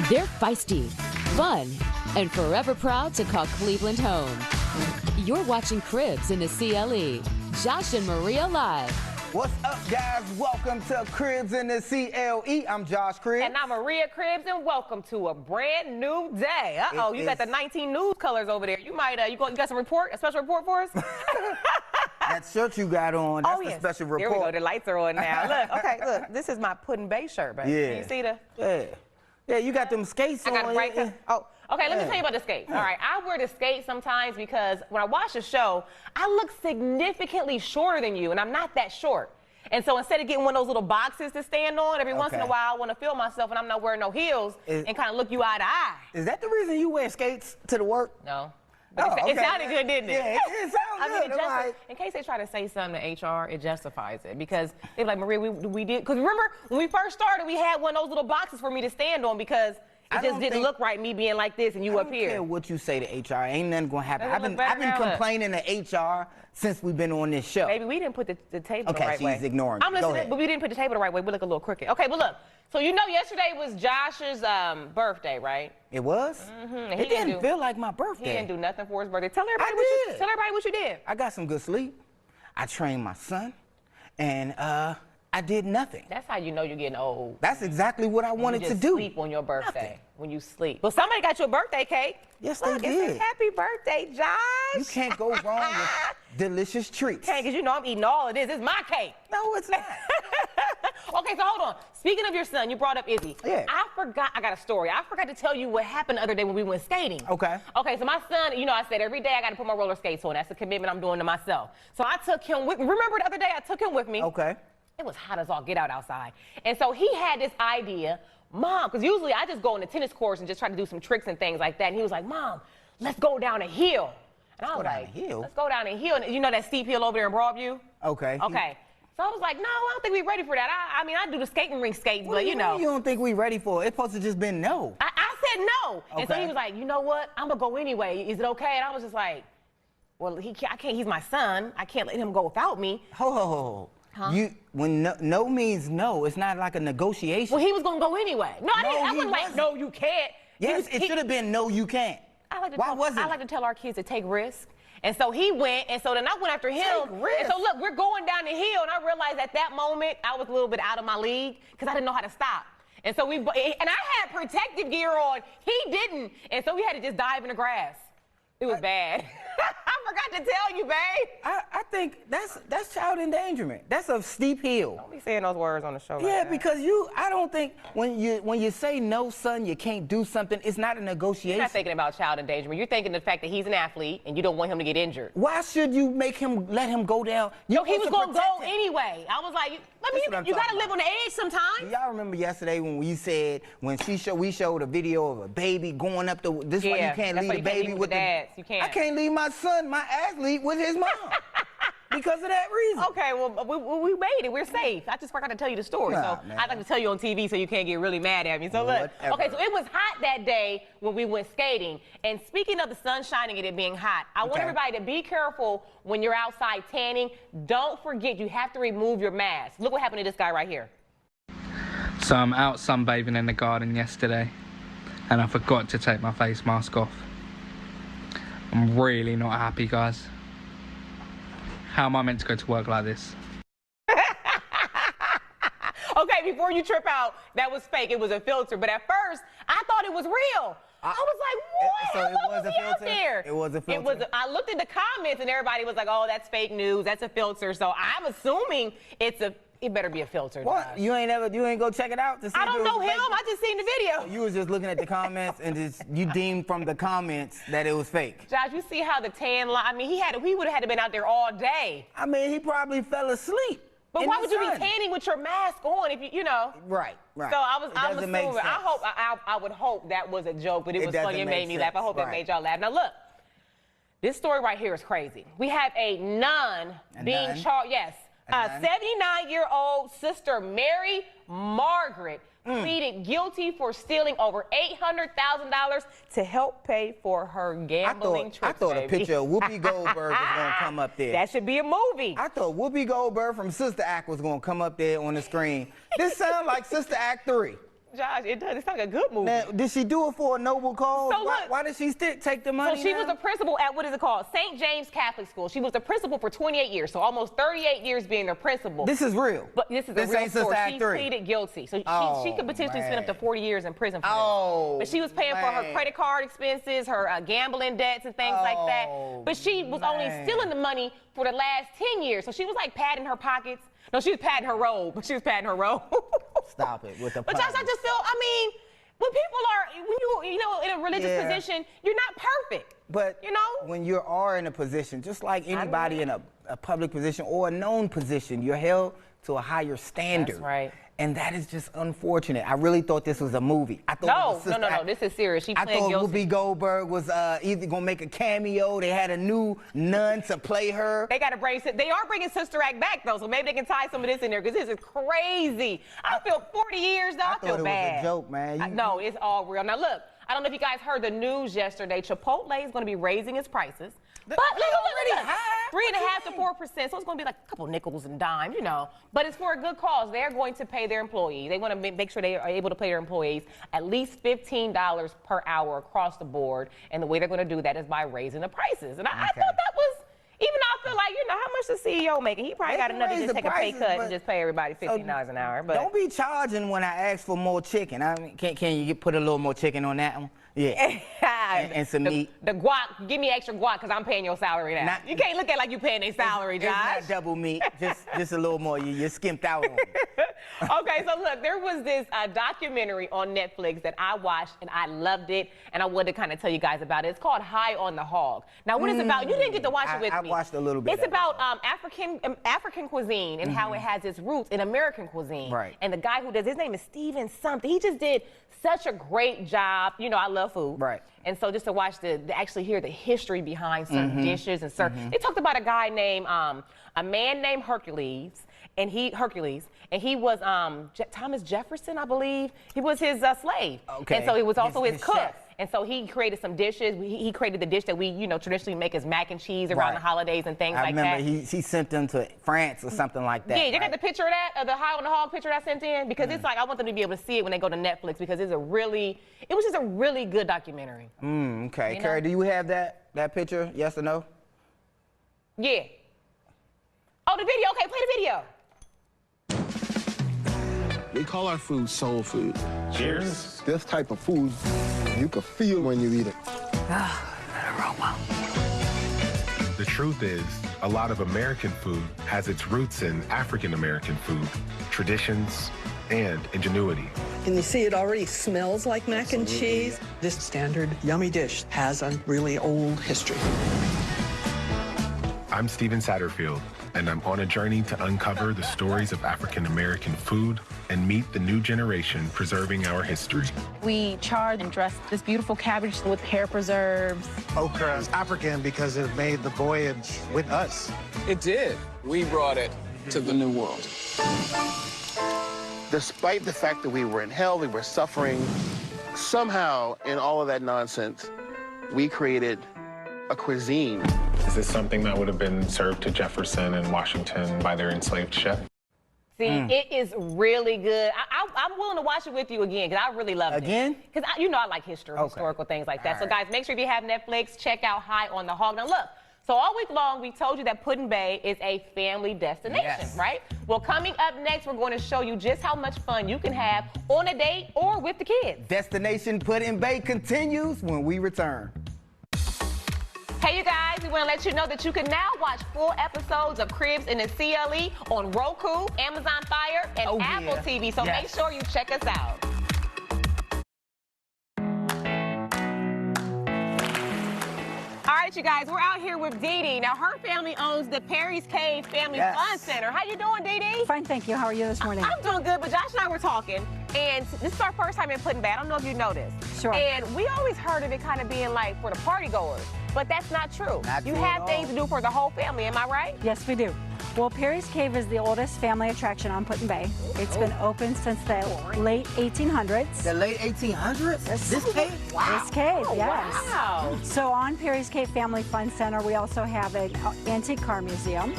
They're feisty, fun, and forever proud to call Cleveland home. You're watching Cribs in the CLE. Josh and Maria live. What's up, guys? Welcome to Cribs in the CLE. I'm Josh Cribs. And I'm Maria Cribs, and welcome to a brand new day. Uh-oh, you got the 19 news colors over there. You might, you got some report, a special report for us? That shirt you got on, that's the special report. There we go, the lights are on now. Look, okay, look, this is my Puddin' Bay shirt, baby. Yeah. Can you see the? Yeah. Yeah, you got them skates on. I got a bright color. Oh, okay, let me tell you about the skates. All right, I wear the skates sometimes because when I watch the show, I look significantly shorter than you, and I'm not that short. And so instead of getting one of those little boxes to stand on, every once in a while I want to feel myself and I'm not wearing no heels and kind of look you eye to eye. Is that the reason you wear skates to the work? No. But it sounded good, didn't it? Yeah, it sounded good. Like, in case they try to say something to HR, it justifies it. Because they're like, Maria, we did. Because remember, when we first started, we had one of those little boxes for me to stand on because it just didn't look right, me being like this and you up here. I don't care what you say to HR. Ain't nothing going to happen. I've been complaining to HR since we've been on this show. Maybe we didn't put the table the right way. Okay, she's ignoring me. I'm listening, but we didn't put the table the right way. We look a little crooked. Okay, but look. So you know yesterday was Josh's birthday, right? It was? Mm-hmm. It didn't feel like my birthday. He didn't do nothing for his birthday. Tell everybody what you did. I got some good sleep. I trained my son, and I did nothing. That's how you know you're getting old. That's exactly what I wanted to do. Sleep on your birthday. Nothing. When you sleep. Well, somebody got you a birthday cake. Yes, they did. Happy birthday, Josh. You can't go wrong with delicious treats. Can't, because you know I'm eating all of this. It's my cake. No, it's not. Okay, so hold on. Speaking of your son, you brought up Izzy. Yeah. I got a story. I forgot to tell you what happened the other day when we went skating. Okay. Okay, so my son, you know, I said every day I got to put my roller skates on. That's a commitment I'm doing to myself. So I took him with me. Remember the other day I took him with me? Okay. It was hot as all get out outside. And so he had this idea, Mom, because usually I just go on the tennis course and just try to do some tricks and things like that. And he was like, Mom, let's go down a hill. And I was like, let's go down a hill. And you know that steep hill over there in Broadview? Okay. Okay. So I was like, no, I don't think we're ready for that. I mean, I do the skating rink skates, but you know. You don't think we ready for it? It's supposed to just been no. I said no. Okay. And so he was like, you know what? I'm going to go anyway. Is it okay? And I was just like, well, I can't. He's my son. I can't let him go without me. Ho. Huh? When no means no, it's not like a negotiation. Well, he was going to go anyway. No, I wasn't like, no, you can't. Yes, it should have been no, you can't. Why wasn't it? I like to tell our kids to take risks. And so he went, and so then I went after him. Take risks. And so look, we're going down the hill, and I realized at that moment I was a little bit out of my league because I didn't know how to stop. And so and I had protective gear on. He didn't. And so we had to just dive in the grass. It was bad. I forgot to tell you, babe. I think that's child endangerment. That's a steep hill. Don't be saying those words on the show. Yeah, like that. because I don't think when you say no, son, you can't do something. It's not a negotiation. You're not thinking about child endangerment. You're thinking the fact that he's an athlete and you don't want him to get injured. Why should you let him go down? No, he was gonna go anyway. I was like, you gotta live on the edge sometimes. Y'all remember yesterday when we said we showed a video of a baby going up the this way you can't leave the baby with the dads. You can't. I can't leave my son, my athlete, with his mom. Because of that reason. Okay, well, we made it. We're safe. I just forgot to tell you the story. So I'd like to tell you on TV so you can't get really mad at me. So look. Okay, so it was hot that day when we went skating. And speaking of the sun shining and it being hot, I want everybody to be careful when you're outside tanning. Don't forget, you have to remove your mask. Look what happened to this guy right here. So I'm out sunbathing in the garden yesterday, and I forgot to take my face mask off. I'm really not happy, guys. How am I meant to go to work like this? Okay, before you trip out, that was fake. It was a filter. But at first, I thought it was real. I was like, what? So it was a filter? Out there? It was a filter? I looked at the comments, and everybody was like, oh, that's fake news. That's a filter. So I'm assuming it better be a filter. What? You ain't go check it out to see I don't know him. I just seen the video. So you was just looking at the comments and you deemed from the comments that it was fake. Josh, you see how the tan line, I mean, he would have had to been out there all day. I mean, he probably fell asleep. But why would you be tanning with your mask on if you know? Right. So I'm assuming, I would hope that was a joke, but it was funny. It made me laugh. I hope it made y'all laugh. Now look, this story right here is crazy. We have a nun being charged, yes. 79-year-old Sister Mary Margaret pleaded guilty for stealing over $800,000 to help pay for her gambling trips. I thought a picture of Whoopi Goldberg was going to come up there. That should be a movie. I thought Whoopi Goldberg from Sister Act was going to come up there on the screen. This sounds like Sister Act 3. Josh, it does. It's like a good movie. Now, did she do it for a noble cause? So Why did she take the money? So she was a principal at, what is it called? St. James Catholic School. She was the principal for 28 years, so almost 38 years being the principal. This is real. But this is a real story. She pleaded guilty. So she could potentially spend up to 40 years in prison for this. But she was paying for her credit card expenses, her gambling debts and things like that. But she was only stealing the money for the last 10 years. So she was like padding her pockets. No, she was padding her robe, but she was padding her robe. Stop it with the But Josh, I just feel, I mean, when people are, when you know, in a religious position, you're not perfect. But you know, when you are in a position, just like anybody in a public position or a known position, you're held to a higher standard. That's right. And that is just unfortunate. I really thought this was a movie. I thought no, this is serious. She played guilty. I thought Whoopi Goldberg was either gonna make a cameo. They had a new nun to play her. They gotta they are bringing Sister Act back though, so maybe they can tie some of this in there because this is crazy. I feel 40 years though. I feel bad. It was a joke, man. No, it's all real. Now look, I don't know if you guys heard the news yesterday. Chipotle is gonna be raising its prices. But look, 3.5 to 4%, so it's going to be like a couple nickels and dimes, you know. But it's for a good cause. They're going to pay their employees. They want to make sure they are able to pay their employees at least $15 per hour across the board. And the way they're going to do that is by raising the prices. And I thought that was, even though I feel like, you know, how much the CEO making? He probably got enough to just take a pay cut and just pay everybody $15 an hour. But don't be charging when I ask for more chicken. I mean, can you put a little more chicken on that one? Yeah. and some meat. The guac, give me extra guac because I'm paying your salary now. You can't look at it like you're paying their salary, Josh. It's not double meat, just a little more. You're skimped out on it. Okay, so look, there was this documentary on Netflix that I watched and I loved it, and I wanted to kind of tell you guys about it. It's called High on the Hog. Now, what is it about? You didn't get to watch it with me. I watched a little bit. It's about African cuisine and how it has its roots in American cuisine. Right. And the guy who does, his name is Steven something. He just did such a great job. You know, I love food. Right. And so just to watch to actually hear the history behind certain dishes and certain, they talked about a guy named, a man named Hercules, and he was Thomas Jefferson, I believe. He was his slave. Okay. And so he was also his cook. Chef. And so he created some dishes. He created the dish that we, you know, traditionally make as mac and cheese around the holidays and things like that. I remember he sent them to France or something like that. Yeah, you got the picture of that, the High on the Hog picture that I sent in? Because it's like, I want them to be able to see it when they go to Netflix because it was just a really good documentary. Okay. Carrie, do you have that picture, yes or no? Yeah. Oh, the video, okay, play the video. We call our food soul food. Cheers. This type of food, you can feel when you eat it. That aroma. The truth is, a lot of American food has its roots in African American food, traditions, and ingenuity. And you see, it already smells like mac and cheese. This standard yummy dish has a really old history. I'm Steven Satterfield, and I'm on a journey to uncover the stories of African American food and meet the new generation preserving our history. We charred and dressed this beautiful cabbage with hair preserves. Okra is African because it made the voyage with us. It did. We brought it to the New World. Despite the fact that we were in hell, we were suffering, somehow in all of that nonsense, we created a cuisine. Is this something that would have been served to Jefferson and Washington by their enslaved chef? See, it is really good. I'm willing to watch it with you again because I really loved it. Again? Because, you know, I like history, historical things like that. So, guys, make sure if you have Netflix, check out High on the Hog. Now, look, so all week long, we told you that Put-in Bay is a family destination, right? Well, coming up next, we're going to show you just how much fun you can have on a date or with the kids. Destination Put-in Bay continues when we return. Hey, you guys, we want to let you know that you can now watch full episodes of Cribs in the CLE on Roku, Amazon Fire, and Apple TV. So make sure you check us out. All right, you guys, we're out here with Dee Dee. Now, her family owns the Perry's Cave Family Fun Center. How you doing, Dee Dee? Fine, thank you. How are you this morning? I'm doing good, but Josh and I were talking, and this is our first time in Put-in Bay. I don't know if you know this. Sure. And we always heard of it kind of being like for the party goers. But that's not true. You have things to do for the whole family, am I right? Yes, we do. Well, Perry's Cave is the oldest family attraction on Put-in-Bay. It's been open since the late 1800s. The late 1800s? This cave? Wow. This cave, yes. Wow. So on Perry's Cave Family Fun Center, we also have an antique car museum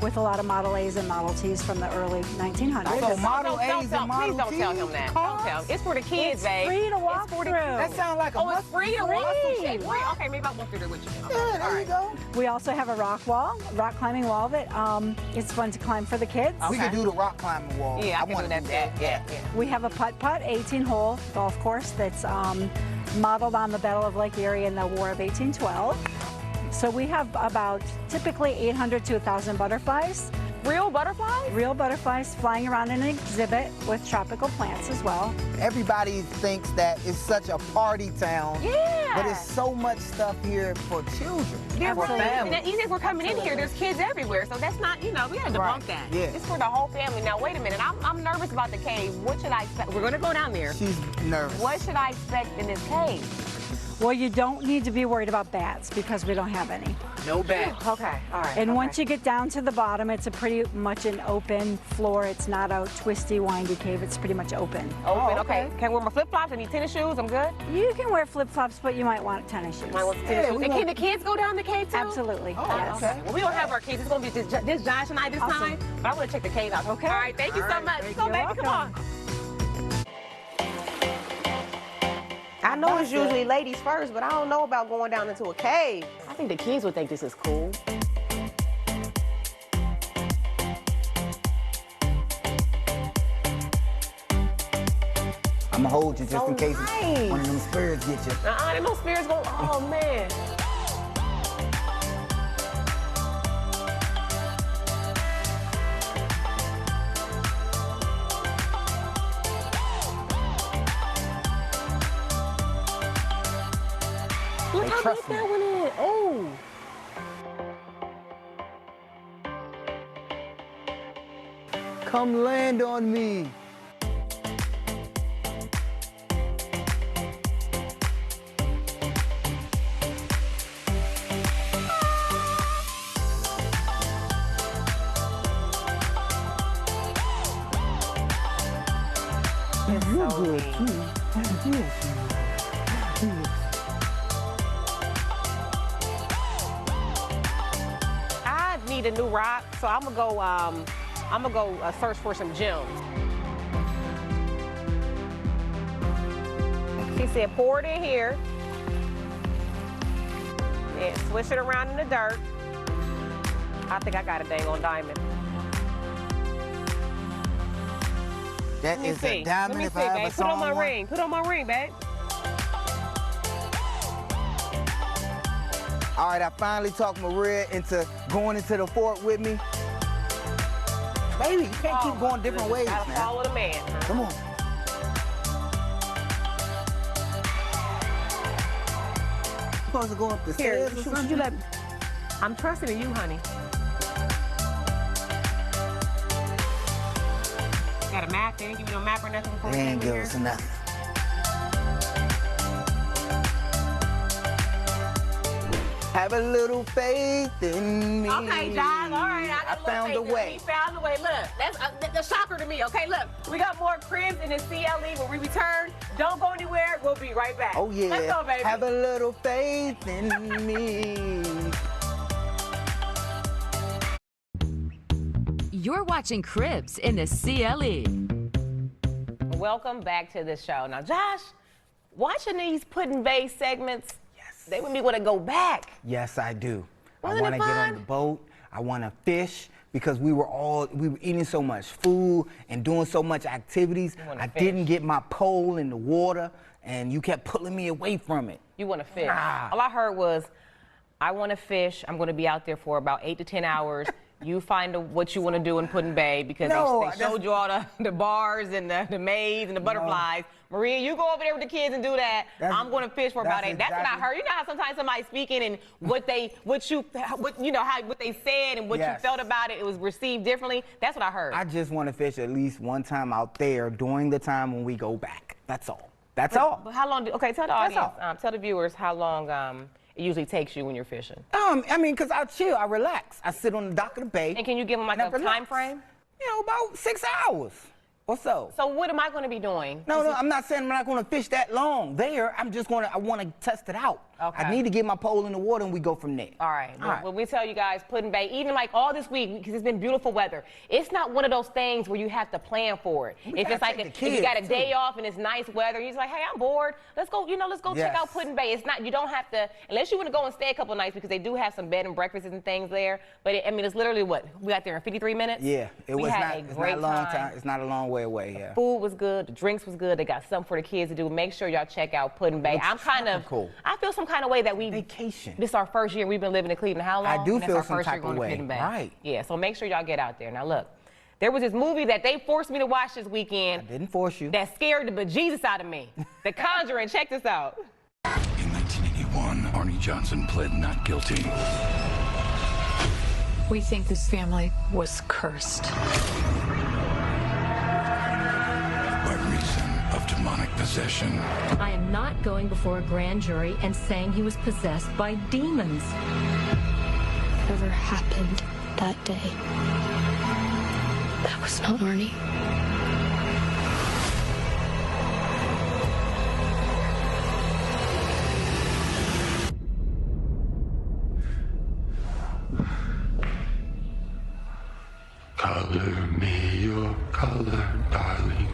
with a lot of Model A's and Model T's from the early 1900s. So Model A's and Model T's? Please don't tell him that. Don't tell him. It's for the kids, babe. It's free to walk through. That sounds like a it's free to walk through. Okay, maybe I'll walk through there with you. Yeah, there you go. We also have a rock climbing wall that it's fun to climb for the kids. We could do the rock climbing wall. Yeah, I want to do that. Yeah. We have a putt-putt 18-hole golf course that's modeled on the Battle of Lake Erie in the War of 1812. So we have about typically 800 to 1,000 butterflies. Real butterflies? Real butterflies flying around in an exhibit with tropical plants as well. Everybody thinks that it's such a party town. Yeah. But there's so much stuff here for children. Yeah, for families. And even if we're coming in here, there's kids everywhere. So that's not, we gotta debunk that. Yeah. It's for the whole family. Now, wait a minute. I'm nervous about the cave. What should I expect? We're gonna go down there. She's nervous. What should I expect in this cave? Well, you don't need to be worried about bats because we don't have any. No bats. Okay, all right. And once you get down to the bottom, it's a pretty much an open floor. It's not a twisty, windy cave. It's pretty much open. Open, okay. Can I wear my flip-flops? I need tennis shoes? I'm good? You can wear flip-flops, but you might want tennis shoes. Might want tennis shoes. And can the kids go down the cave too? Absolutely. Oh, yes. okay. Well, we don't have our kids. It's going to be this Josh and I this time. But I want to check the cave out. Okay. All right, thank you so much. Go, baby, come on. I know it's usually ladies first, but I don't know about going down into a cave. I think the kids would think this is cool. I'm gonna hold you just in case one of them spirits get you. Them no spirits go, oh man. Look how big that one is. Oh. Come land on me. It's so neat. I need a new rock, so I'm gonna go search for some gems. She said pour it in here and swish it around in the dirt. I think I got a dang on diamond. That is a diamond if I ever saw one. Put on my ring. Put on my ring, babe. All right, I finally talked Maria into going into the fort with me. Baby, you can't keep going different ways, man. Follow the man. Huh? Come on. You're supposed to go up the stairs or something? I'm trusting in you, honey. Got a map? They didn't give you no map or nothing before they ain't give us nothing. Have a little faith in me. Okay, John, all right. I found a way. We found a way. Look, that's a shocker to me. Okay, look, we got more cribs in the CLE when we return. Don't go anywhere. We'll be right back. Oh, yeah. Let's go, baby. Have a little faith in me. You're watching Cribs in the CLE. Welcome back to the show. Now, Josh, watching these Put-in-Bay segments, they want me to go back. Yes, I do. Wasn't I want to get on the boat. I want to fish because we were eating so much food and doing so much activities. I didn't get my pole in the water, and you kept pulling me away from it. You want to fish? All I heard was, I want to fish. I'm going to be out there for about 8 to 10 hours. You find what you want to do in Put-in-Bay because they showed you all the bars and the maze and the butterflies. Maria, you go over there with the kids and do that. I'm going to fish for about 8. That's what I heard. You know how sometimes somebody's speaking and what they said and what you felt about it, it was received differently. That's what I heard. I just want to fish at least one time out there during the time when we go back. That's all. That's all. But how long? Okay, tell the audience, tell the viewers how long it usually takes you when you're fishing? I mean, because I chill, I relax. I sit on the dock of the bay. And can you give them like a time frame? You know, about 6 hours. or so. So what am I going to be doing? No, I'm not saying I'm not going to fish that long there. I'm just going to, I want to test it out. Okay. I need to get my pole in the water and we go from there. All right. Well, we tell you guys, Puddin' Bay, even like all this week, because it's been beautiful weather, it's not one of those things where you have to plan for it. If it's like, if you got a day off and it's nice weather, you're just like, hey, I'm bored. Let's go, let's go check out Puddin' Bay. It's not, you don't have to, unless you want to go and stay a couple nights, because they do have some bed and breakfasts and things there. But I mean, it's literally what? We got there in 53 minutes? Yeah. It's not a long time. It's not a long way away, yeah. The food was good. The drinks was good. They got something for the kids to do. Make sure y'all check out Puddin' Bay. I'm kind of cool. I feel some kind of way that we vacation. This is our first year. We've been living in Cleveland. How long? I do feel some type of way. Right. Yeah. So make sure y'all get out there. Now look, there was this movie that they forced me to watch this weekend. I didn't force you. That scared the bejesus out of me. The Conjuring. Check this out. In 1981, Arnie Johnson pled not guilty. We think this family was cursed. By reason of demonic possession. I am not going before a grand jury and saying he was possessed by demons. Whatever happened that day, that was not Arnie. Color me your color, darling.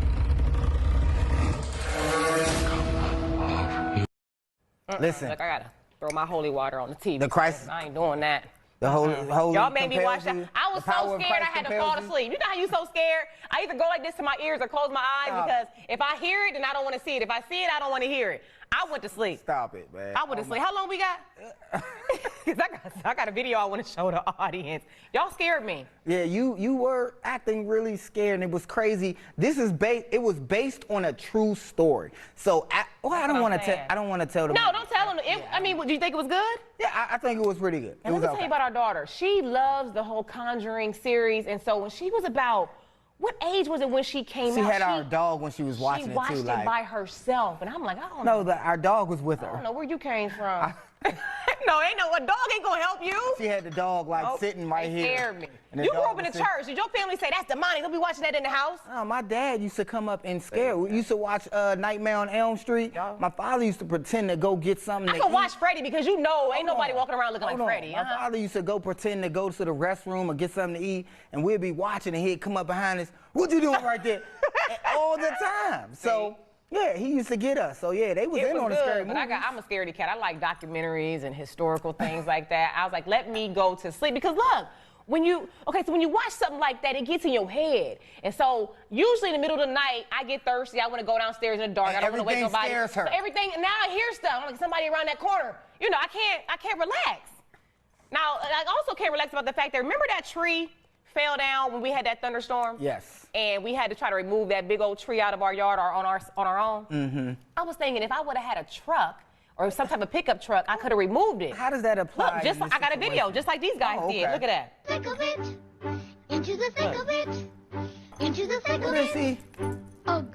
Listen. Look, I gotta throw my holy water on the TV. The Christ. I ain't doing that. The whole Y'all made me watch that. I was so scared I had to fall asleep. You know how you so scared? I either go like this to my ears or close my eyes because if I hear it, then I don't want to see it. If I see it, I don't want to hear it. I went to sleep. Stop it, man. I went to sleep. How long we got? Because I got a video I want to show the audience. Y'all scared me. Yeah, you were acting really scared, and it was crazy. It was based on a true story. So I don't want to tell them. No, don't tell them. I mean, do you think it was good? Yeah, I think it was pretty good. And let me tell you about our daughter. She loves the whole Conjuring series, and so when she was about, what age was it when she came out? She had our dog when she was watching it too. She watched it by herself, and I'm like, I don't know. No, our dog was with her. I don't know where you came from. No, a dog ain't gonna help you. She had the dog sitting right here. It scared me. You grew up in the church. Did your family say that's demonic? They'll be watching that in the house? No, my dad used to come up and scare. We used to watch Nightmare on Elm Street. My father used to pretend to go get something to eat. I can watch Freddy because ain't nobody walking around looking like Freddy. My father used to pretend to go to the restroom or get something to eat, and we'd be watching, and he'd come up behind us. What you doing right there? All the time. So. Yeah, he used to get us. So, yeah, they was in on the scary movies. But I'm a scaredy cat. I like documentaries and historical things like that. I was like, let me go to sleep. Because, look, when you watch something like that, it gets in your head. And so, usually in the middle of the night, I get thirsty. I want to go downstairs in the dark. I don't want to wake nobody. Scares her. So everything, and now I hear stuff. I'm like, somebody around that corner. I can't relax. Now, I also can't relax about the fact that, remember that tree fell down when we had that thunderstorm? Yes. And we had to try to remove that big old tree out of our yard or on our own. Mm-hmm. I was thinking if I would have had a truck or some type of pickup truck, I could have removed it. How does that apply? Look, I got a video just like these guys did. Look at that. Thick of it, into the thick of it, into the thick of it. What is he? Ugh.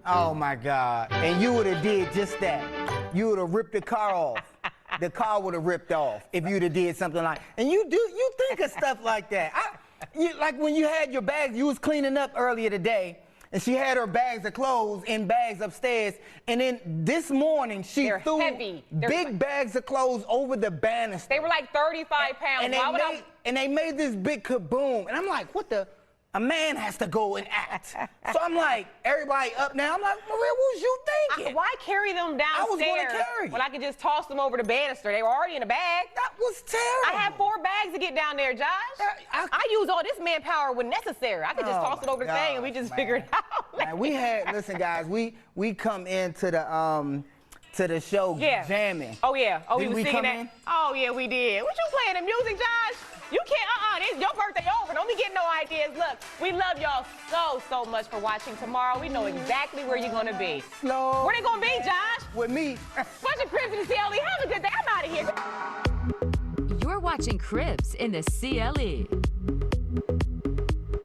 Oh my God! And you would have did just that. You would have ripped the car off. The car would have ripped off if you'd have did something like. And you think of stuff like that. Like when you had your bags, you was cleaning up earlier today, and she had her bags of clothes in bags upstairs, and then this morning she threw big bags of clothes over the banister. They were like 35 pounds. And they made this big kaboom, and I'm like, what the? A man has to go and act. So I'm like, everybody up now. I'm like, Maria, what was you thinking? Why carry them downstairs? I was going to carry. When I could just toss them over the banister. They were already in a bag. That was terrible. I had 4 bags to get down there, Josh. I use all this manpower when necessary. I could just toss it over the thing and we just figured it out. Man, listen, guys, we come into the show jamming. Oh, yeah. Oh, we was singing that. In? Oh, yeah, we did. What you playing, the music, Josh? You can't, it's your birthday over. Don't be getting no ideas. Look, we love y'all so much for watching tomorrow. We know exactly where you're going to be. Slow. Where they going to be, Josh? With me. Bunch of Cribs in the CLE. Have a good day. I'm out of here. You're watching Cribs in the CLE.